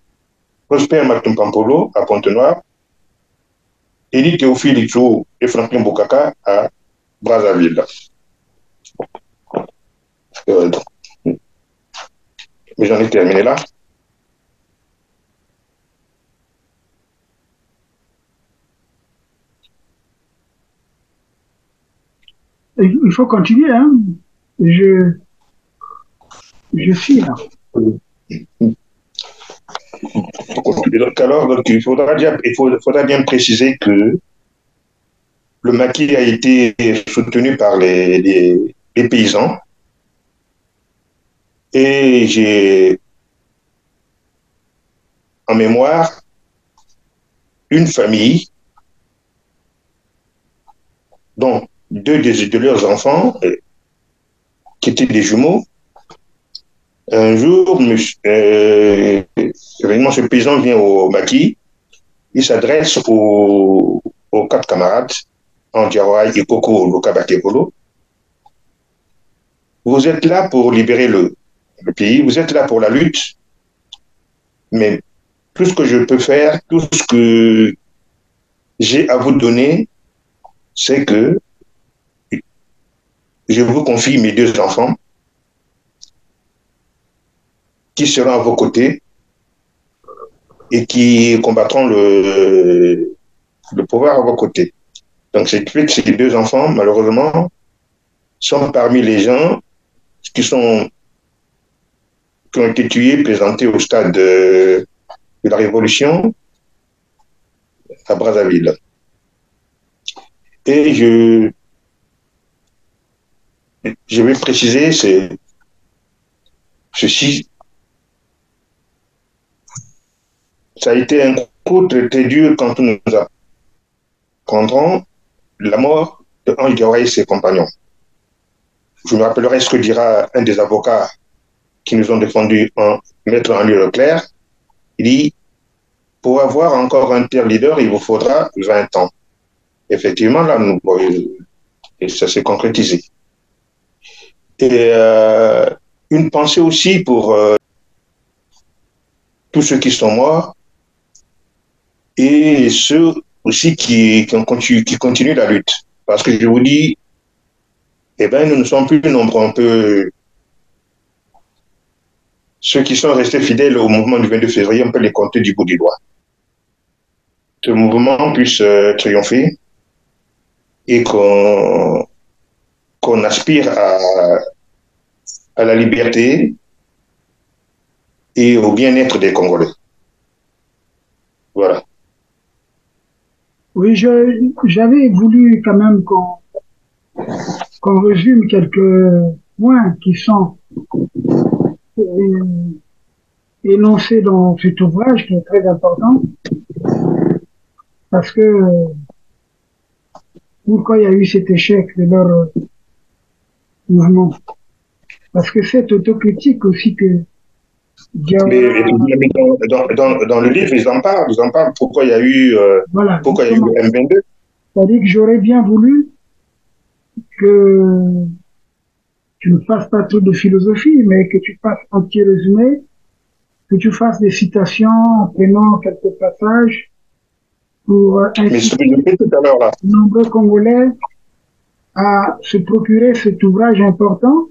Prosper Matumpampolo à Pointe-Noire, Élie Théophile Itzou et Franklin Bokaka à Brazzaville. Mais j'en ai terminé là. Il faut continuer, hein. Je suis là. Donc, il faudra bien préciser que le maquis a été soutenu par les paysans. Et j'ai en mémoire une famille dont deux de leurs enfants, qui étaient des jumeaux. Un jour, évidemment, ce paysan vient au maquis, il s'adresse aux quatre camarades, Andiawara, Ikoko, Lukabatekolo. Vous êtes là pour libérer le pays, vous êtes là pour la lutte, mais tout ce que je peux faire, tout ce que j'ai à vous donner, c'est que je vous confie mes deux enfants qui seront à vos côtés et qui combattront le pouvoir à vos côtés. Donc, c'est fait que ces deux enfants, malheureusement, sont parmi les gens qui ont été tués, présentés au stade de la Révolution à Brazzaville. Et je vais préciser ceci. Ça a été un coup très, très dur quand nous apprendrons la mort de Henri Diawara et ses compagnons. Je me rappellerai ce que dira un des avocats qui nous ont défendu, Maître Henri Leclerc. Il dit, pour avoir encore un tel leader, il vous faudra 20 ans. Effectivement, là, et ça s'est concrétisé. Et une pensée aussi pour tous ceux qui sont morts et ceux aussi qui continuent la lutte. Parce que je vous dis, eh bien, nous ne sommes plus nombreux, un peu. Ceux qui sont restés fidèles au mouvement du 22 février, on peut les compter du bout du doigt. Que le mouvement puisse triompher et qu'on aspire à la liberté et au bien-être des Congolais. Voilà. Oui, j'avais voulu quand même qu'on résume quelques points qui sont énoncés dans cet ouvrage qui est très important parce que pourquoi il y a eu cet échec de leur mouvement? Parce que cette autocritique aussi que Mais dans le livre, ils en parlent pourquoi il y a eu, voilà, pourquoi il y a eu le M22. C'est-à-dire que j'aurais bien voulu que tu ne fasses pas trop de philosophie, mais que tu fasses un petit résumé, que tu fasses des citations en prenant quelques passages pour inciter de nombreux Congolais à se procurer cet ouvrage important.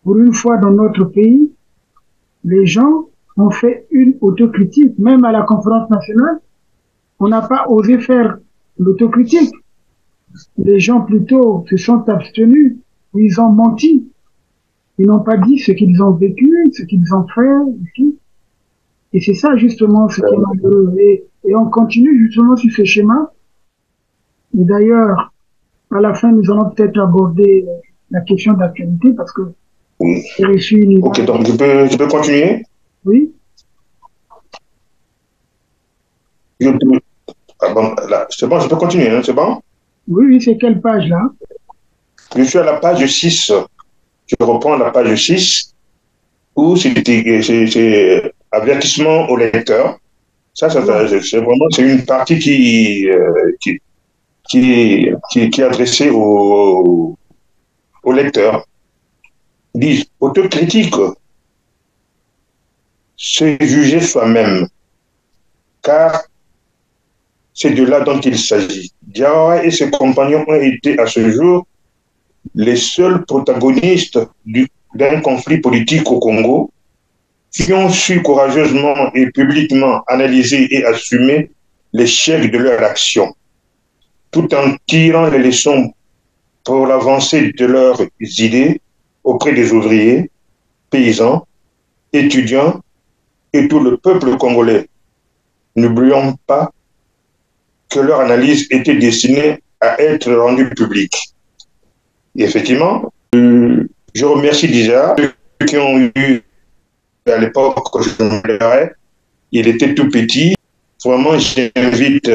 Pour une fois dans notre pays, les gens ont fait une autocritique, même à la conférence nationale. On n'a pas osé faire l'autocritique. Les gens plutôt se sont abstenus, ils ont menti. Ils n'ont pas dit ce qu'ils ont vécu, ce qu'ils ont fait. Et c'est ça justement ce qui est malheureux. Et on continue justement sur ce schéma. Et d'ailleurs, à la fin, nous allons peut-être aborder la question d'actualité parce que j'ai reçu une... Ok, donc je peux continuer? Oui. Ah bon, là, c'est bon, je peux continuer, hein, c'est bon? Oui, c'est quelle page là? Je suis à la page 6. Je reprends la page 6 où c'est avertissement au lecteur. Ça c'est vraiment une partie qui est adressée au lecteur. Ils disent autocritique, c'est juger soi-même, car c'est de là dont il s'agit. Diawara et ses compagnons ont été à ce jour les seuls protagonistes d'un conflit politique au Congo qui ont su courageusement et publiquement analyser et assumer l'échec de leur action, tout en tirant les leçons pour l'avancée de leurs idées auprès des ouvriers, paysans, étudiants et tout le peuple congolais. N'oublions pas que leur analyse était destinée à être rendue publique. Et effectivement, je remercie déjà ceux qui ont eu à l'époque que je me l'aurais. Il était tout petit. Vraiment, j'invite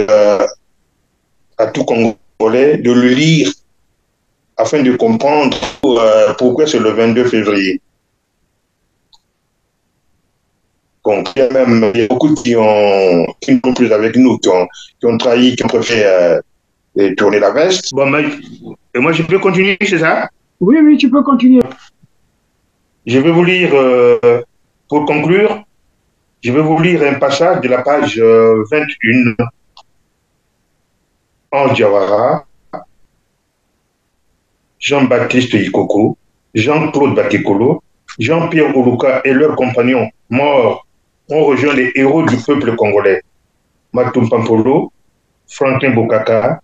à tout Congolais de le lire afin de comprendre pourquoi c'est le 22 février. Donc, il y a beaucoup qui ne sont plus avec nous, qui ont trahi, qui ont préféré tourner la veste. Bon, et moi, je peux continuer, c'est ça? Oui, oui, tu peux continuer. Je vais vous lire, pour conclure, je vais vous lire un passage de la page 21 en Diawara, Jean-Baptiste Ikoko, Jean-Claude Bakekolo, Jean-Pierre Oluka et leurs compagnons morts ont rejoint les héros du peuple congolais. Matou Pampolo, Franklin Bokaka,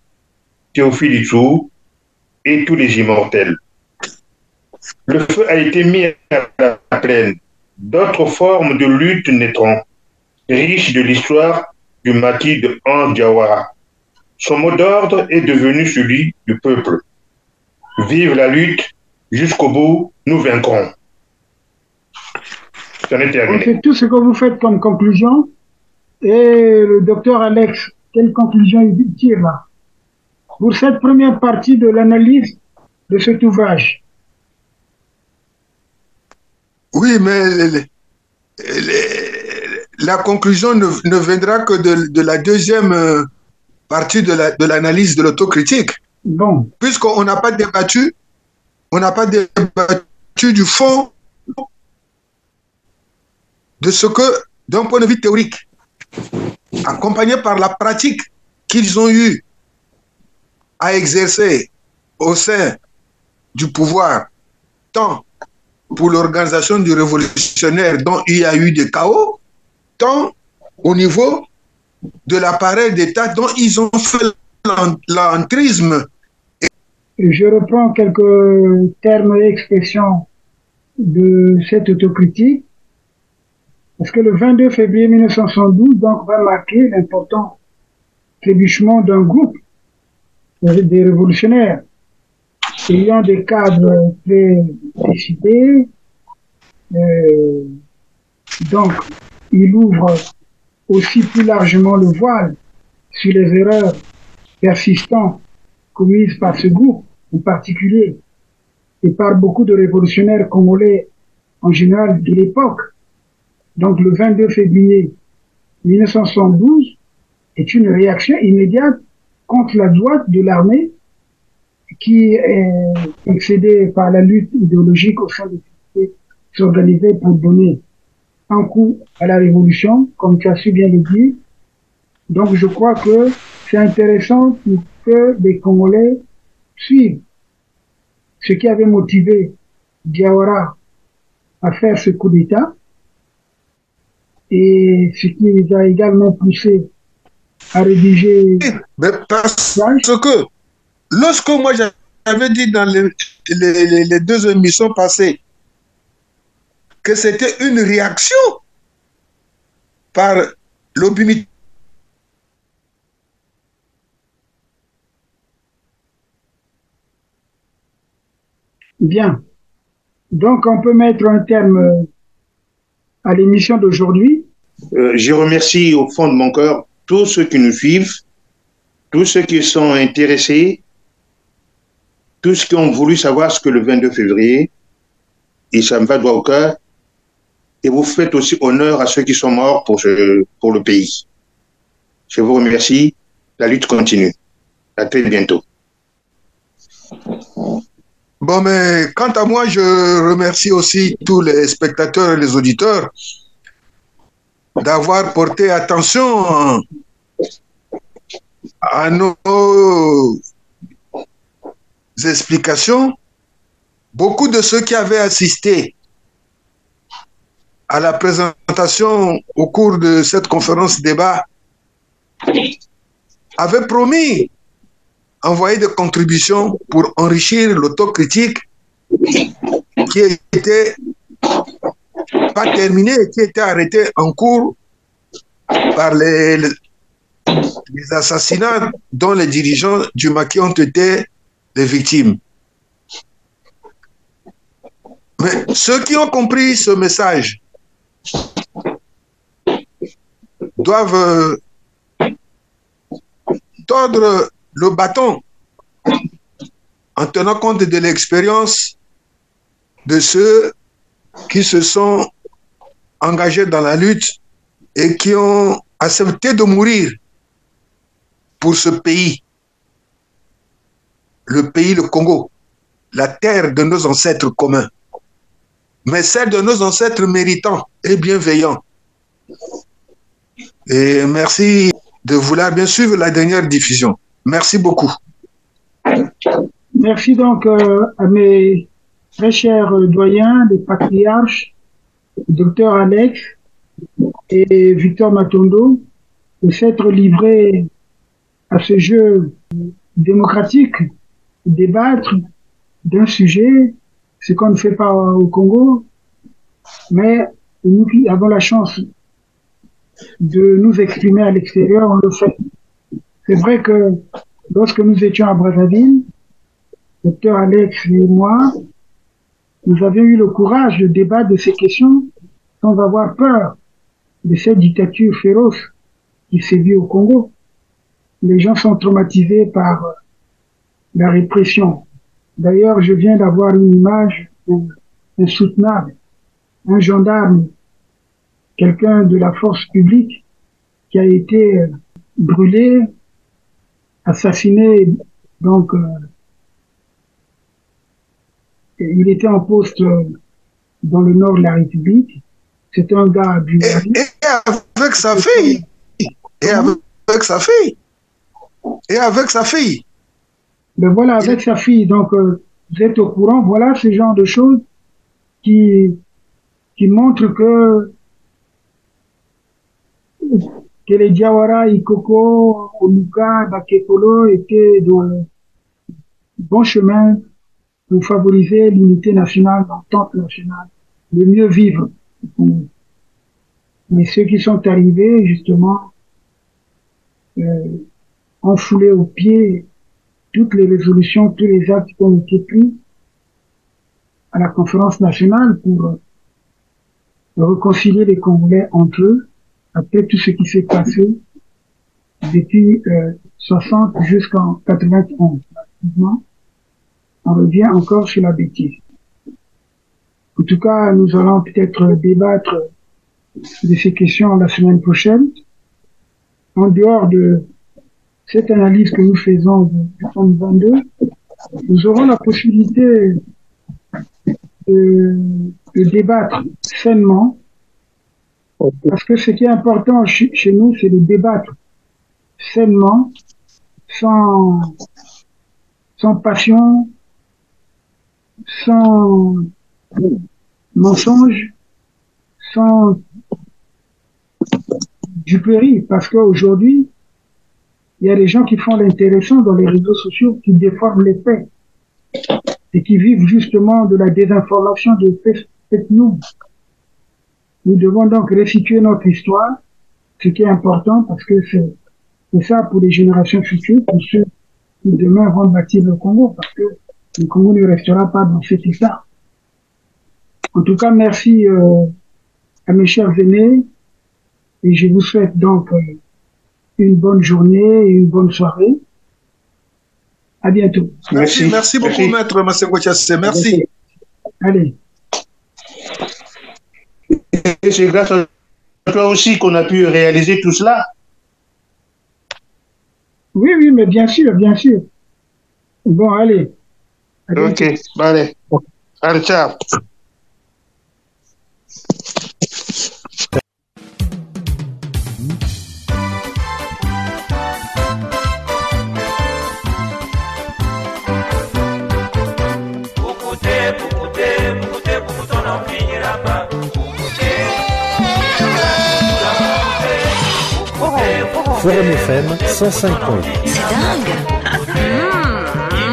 Théophile Itsou et tous les immortels. Le feu a été mis à la plaine. D'autres formes de lutte naîtront, riches de l'histoire du maquis de Diawara. Son mot d'ordre est devenu celui du peuple. Vive la lutte, jusqu'au bout, nous vaincrons. C'en est terminé. C'est tout ce que vous faites comme conclusion. Et le docteur Alex, quelle conclusion il tire là pour cette première partie de l'analyse de cet ouvrage? Oui, mais la conclusion ne viendra que de la deuxième partie de l'analyse de l'autocritique. Bon. Puisqu'on n'a pas débattu, du fond de ce que, d'un point de vue théorique, accompagné par la pratique qu'ils ont eu à exercer au sein du pouvoir, tant pour l'organisation du révolutionnaire dont il y a eu des chaos, tant au niveau de l'appareil d'État dont ils ont fait l'entrisme. Je reprends quelques termes et expressions de cette autocritique, parce que le 22 février 1972 donc, va marquer l'important trébuchement d'un groupe des révolutionnaires ayant des cadres très décidés. Donc, il ouvre aussi plus largement le voile sur les erreurs persistantes commises par ce groupe en particulier et par beaucoup de révolutionnaires congolais en général de l'époque. Donc, le 22 février 1972 est une réaction immédiate contre la droite de l'armée qui est excédée par la lutte idéologique au sein des sociétés s'organiser pour donner un coup à la révolution, comme tu as su bien le dire. Donc je crois que c'est intéressant pour que les Congolais suivent ce qui avait motivé Diawara à faire ce coup d'État et ce qui les a également poussés à rédiger. Mais parce que lorsque moi j'avais dit dans les deux émissions passées que c'était une réaction par l'opinion. Bien. Donc, on peut mettre un terme à l'émission d'aujourd'hui. Je remercie au fond de mon cœur tous ceux qui nous suivent, tous ceux qui sont intéressés, tous ceux qui ont voulu savoir ce que le 22 février, et ça me va droit au cœur, et vous faites aussi honneur à ceux qui sont morts pour le pays. Je vous remercie. La lutte continue. À très bientôt. Bon, mais quant à moi, je remercie aussi tous les spectateurs et les auditeurs d'avoir porté attention à nos explications. Beaucoup de ceux qui avaient assisté à la présentation au cours de cette conférence débat avaient promis envoyer des contributions pour enrichir l'autocritique qui était pas terminée, qui était arrêtée en cours par les assassinats dont les dirigeants du maquis ont été les victimes. Mais ceux qui ont compris ce message doivent tordre le bâton en tenant compte de l'expérience de ceux qui se sont engagés dans la lutte et qui ont accepté de mourir pour ce pays, le Congo, la terre de nos ancêtres communs, mais celle de nos ancêtres méritants et bienveillants. Et merci de vouloir bien suivre la dernière diffusion. Merci beaucoup. Merci donc à mes très chers doyens, les patriarches, Dr Alex et Victor Matondo, de s'être livrés à ce jeu démocratique, débattre d'un sujet, ce qu'on ne fait pas au Congo, mais nous qui avons la chance de nous exprimer à l'extérieur, on le fait. C'est vrai que lorsque nous étions à Brazzaville, Dr Alex et moi, nous avions eu le courage de débattre de ces questions sans avoir peur de cette dictature féroce qui sévit au Congo. Les gens sont traumatisés par la répression. D'ailleurs, je viens d'avoir une image insoutenable. Un gendarme, quelqu'un de la force publique, qui a été brûlé, assassiné, donc il était en poste dans le nord de la République. C'est un gars du Mali. Et avec sa fille. Et avec sa fille. Ben voilà, avec sa fille. Donc, vous êtes au courant. Voilà ce genre de choses qui montrent que les Diawara, Ikoko, Oluka, Bakekolo étaient dans le bon chemin pour favoriser l'unité nationale, l'entente nationale, le mieux vivre. Mais ceux qui sont arrivés, justement, ont foulé aux pieds toutes les résolutions, tous les actes qui ont été pris à la conférence nationale pour réconcilier les Congolais entre eux, après tout ce qui s'est passé depuis 60 jusqu'en 91. On revient encore sur la bêtise. En tout cas, nous allons peut-être débattre de ces questions la semaine prochaine. En dehors de cette analyse que nous faisons de 2022, nous aurons la possibilité de débattre sainement, parce que ce qui est important chez nous, c'est de débattre sainement, sans passion, sans mensonge, sans duperie, parce qu'aujourd'hui, il y a des gens qui font l'intéressant dans les réseaux sociaux, qui déforment les faits et qui vivent justement de la désinformation, de fake news. Nous devons donc restituer notre histoire, ce qui est important parce que c'est ça pour les générations futures, pour ceux qui demain vont bâtir le Congo, parce que le Congo ne restera pas dans cet état. En tout cas, merci à mes chers aînés et je vous souhaite donc une bonne journée et une bonne soirée. À bientôt. Merci beaucoup, Maître Massengo Tchassé. Merci. Allez. Et c'est grâce à toi aussi qu'on a pu réaliser tout cela. Oui, mais bien sûr, bien sûr. Bon, allez. Ok, allez. Allez, ciao. Forum FM 105.8. C'est dingue.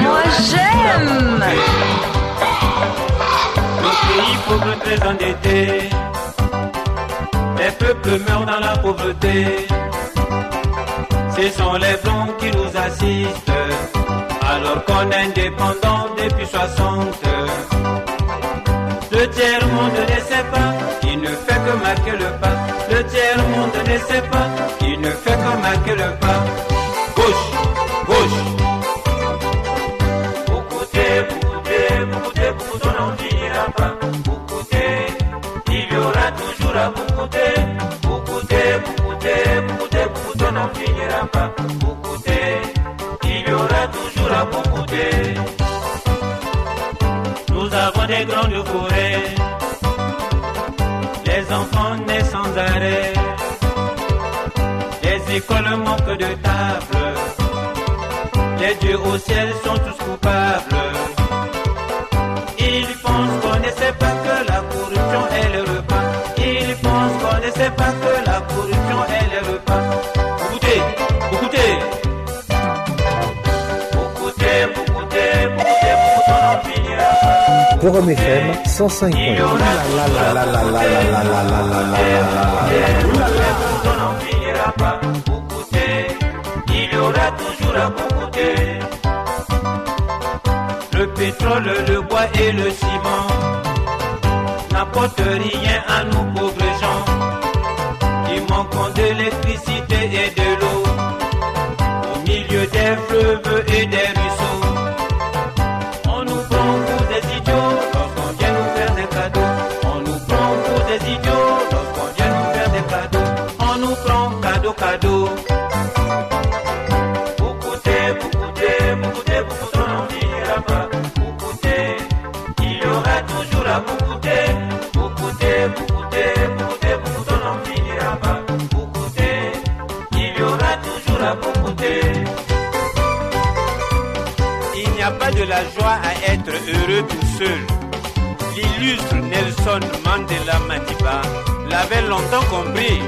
Moi j'aime. Le pays pauvre très endetté, les peuples meurent dans la pauvreté. Ce sont les blancs qui nous assistent, alors qu'on est indépendant depuis 60. Le tiers-monde ne sait pas, il ne fait que marquer le pas. Le tiers-monde ne sait pas, il ne fait que marquer le pas. Gauche, gauche. Au côté n'en finira pas. Boucoutez, il y aura toujours à Boucoutez. Nous avons des grandes forêts, les enfants naissent sans arrêt, les écoles manquent de tables, les dieux au ciel sont tous coupables. Ils pensent qu'on ne sait pas que la corruption est le repas. Ils pensent qu'on ne sait pas que la corruption est le repas. Écoutez, écoutez. Écoutez, écoutez, écoutez, on n'en finira pas. Forum FM 105. On n'en finira pas. Écoutez, il y aura toujours à écouter. Le pétrole, le bois et le ciment n'apportent rien à nous pauvres gens qui manquons d'électricité et de l'eau au milieu des fleuves et des ruisseaux. On nous prend pour des idiots lorsqu'on vient nous faire des cadeaux. On nous prend pour des idiots lorsqu'on vient nous faire des cadeaux. On nous prend cadeau, cadeau. Il n'y a pas de la joie à être heureux tout seul. L'illustre Nelson Mandela Madiba l'avait longtemps compris.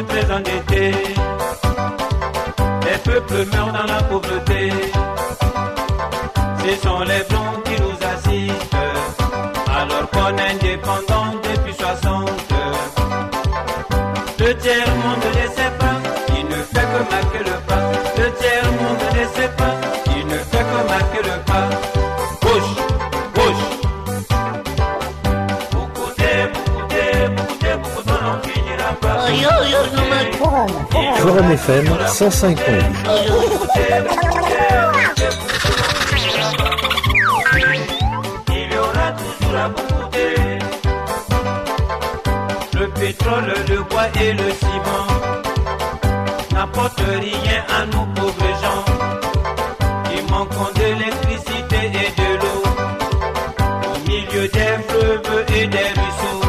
Très endettés, les peuples meurent dans la pauvreté. Ce sont les blancs qui nous assistent, alors qu'on est indépendant depuis 60. Le tiers-monde ne sait pas, il ne fait que marquer le pas. Le tiers-monde ne sait pas, il ne fait que marquer le pas. Gauche, gauche. Forum FM 105. Il y aura toujours à Boucoutez. Le pétrole, le bois et le ciment n'apportent rien à nous pauvres gens qui manquons d'électricité et de l'eau au milieu des fleuves et des ruisseaux.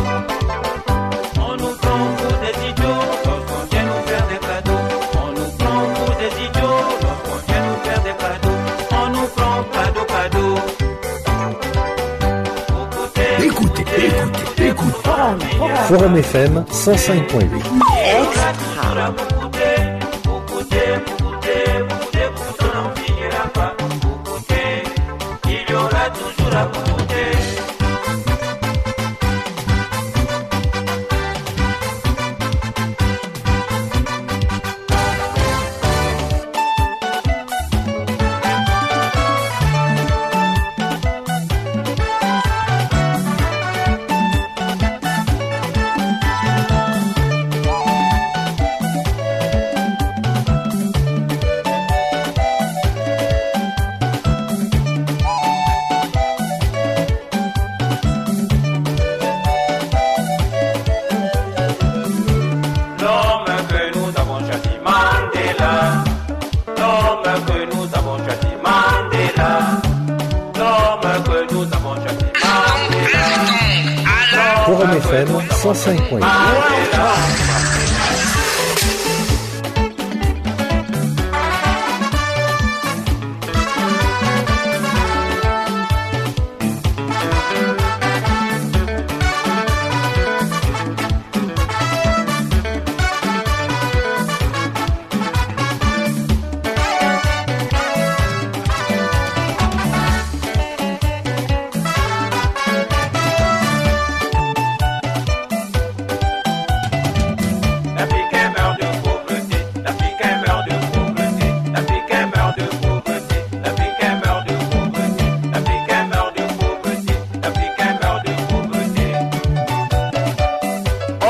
On nous prend pour des idiots lorsqu'on vient nous faire des cadeaux. On nous prend pour des idiots lorsqu'on vient nous faire des cadeaux. On nous prend cadeau, cadeau. Écoutez. Forum FM 105.8. Extra. Il y aura toujours à écouter. Forum FM 105.8.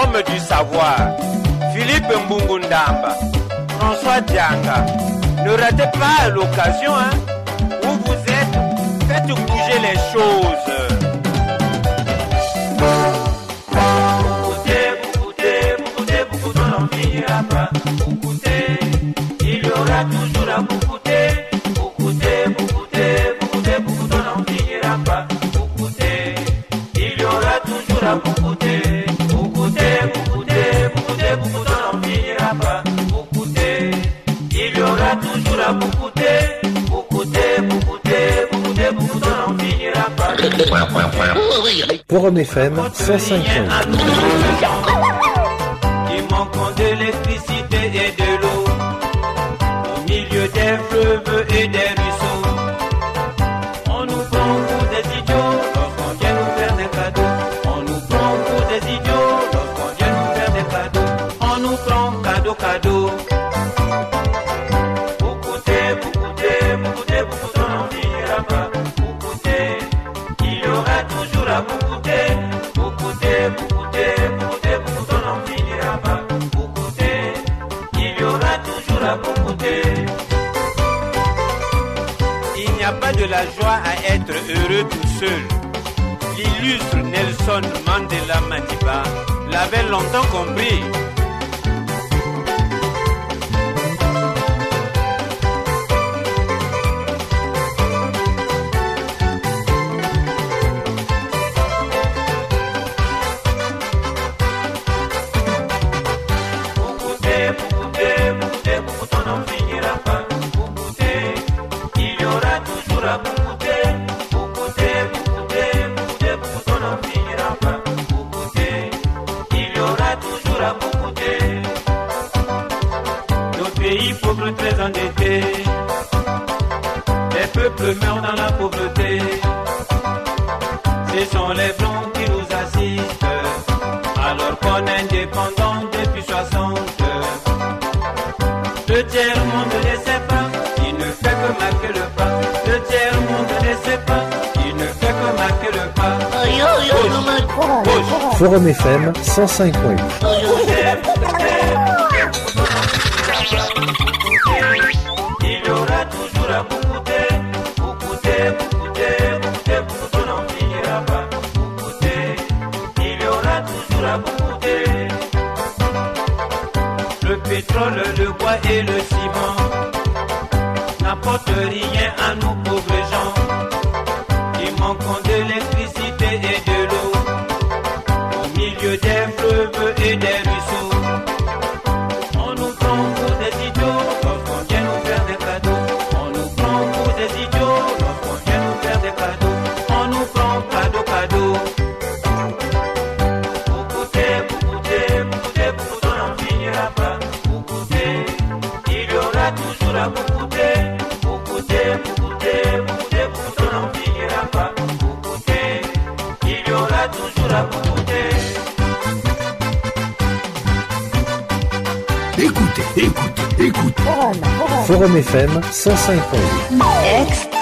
l'homme du savoir, Philippe Mbungundamba, François Dianga. Ne ratez pas l'occasion, hein, où vous êtes, faites bouger les choses. Boucoutez, on n'en finira pas. Boucoutez, il y aura toujours à boucoutez. Boucoutez, on n'en finira pas. Boucoutez, il y aura toujours à boucoutez. Boucoutez, on n'en finira pas. Boucoutez, il y aura toujours à boucoutez. Boucoutez, on n'en finira pas. Forum FM 105.8. Qui manquent d'électricité et de l'eau, au milieu des fleuves et des ruisseaux. On nous prend pour des idiots lorsqu'on vient nous faire des cadeaux. On nous prend pour des idiots lorsqu'on vient nous faire des cadeaux. On nous prend cadeau. Boucoutez, on n'en finira pas. Boucoutez, il y aura toujours à boucoutez. Boucoutez, on n'en finira pas. Boucoutez, il y aura toujours à boucoutez. Il n'y a pas de la joie à être heureux tout seul. L'illustre Nelson Mandela Madiba l'avait longtemps compris. Très endettés, les peuples meurent dans la pauvreté. Ce sont les blancs qui nous assistent, alors qu'on est indépendant depuis 60. Le tiers-monde ne sait pas, il ne fait que marquer le pas. Le tiers-monde ne sait pas, il ne fait que marquer le pas. Forum FM 105.8. Il y aura toujours à boucoutez. Boucoutez, on n'en finira pas. Boucoutez, il y aura toujours à boucoutez. Le pétrole, le bois et le ciment n'apportent rien à nous pauvres gens qui manquons d'électricité et de l'eau au milieu des fleuves et des ruisseaux. On nous prend pour des idiots lorsqu'on vient nous faire des cadeaux. On nous prend pour des idiots lorsqu'on vient nous faire des cadeaux. On nous prend cadeau. Boucoutez, on n'en finira pas. Boucoutez, il y aura toujours à boucoutez. Boucoutez, on n'en finira pas. Boucoutez, il y aura toujours à boucoutez. Écoutez. Forum FM 105.8. Extra.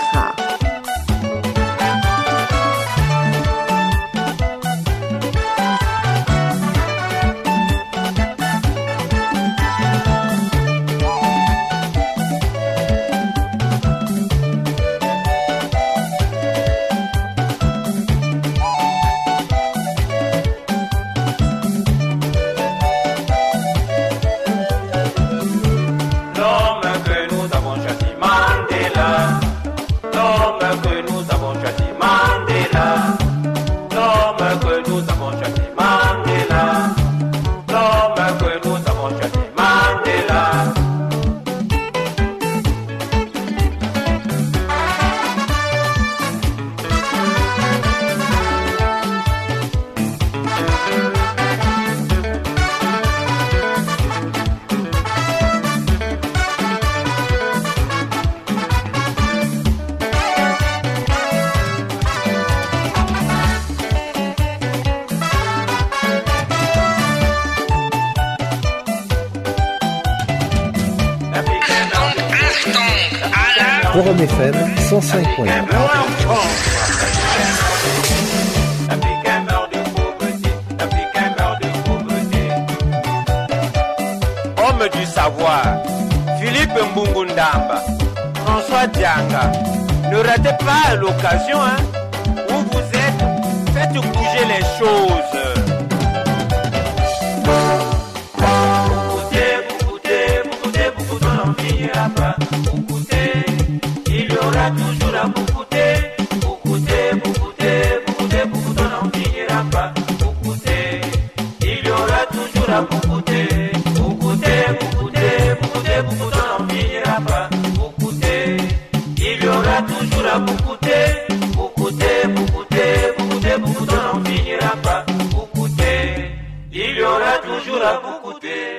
Forum FM 105.8. savoir Philippe Mbungundamba, François Dianga. Ne ratez pas l'occasion, hein, où vous êtes, faites bouger les choses. Boucoutez, on n'en finira pas. Boucoutez, il y aura toujours à Boucoutez. Boucoutez, on n'en finira pas. Boucoutez, il y aura toujours à Boucoutez. Boucoutez, on n'en finira pas. Boucoutez, il y aura toujours à Boucoutez. Boucoutez, on n'en finira pas. Boucoutez, il y aura toujours à Boucoutez.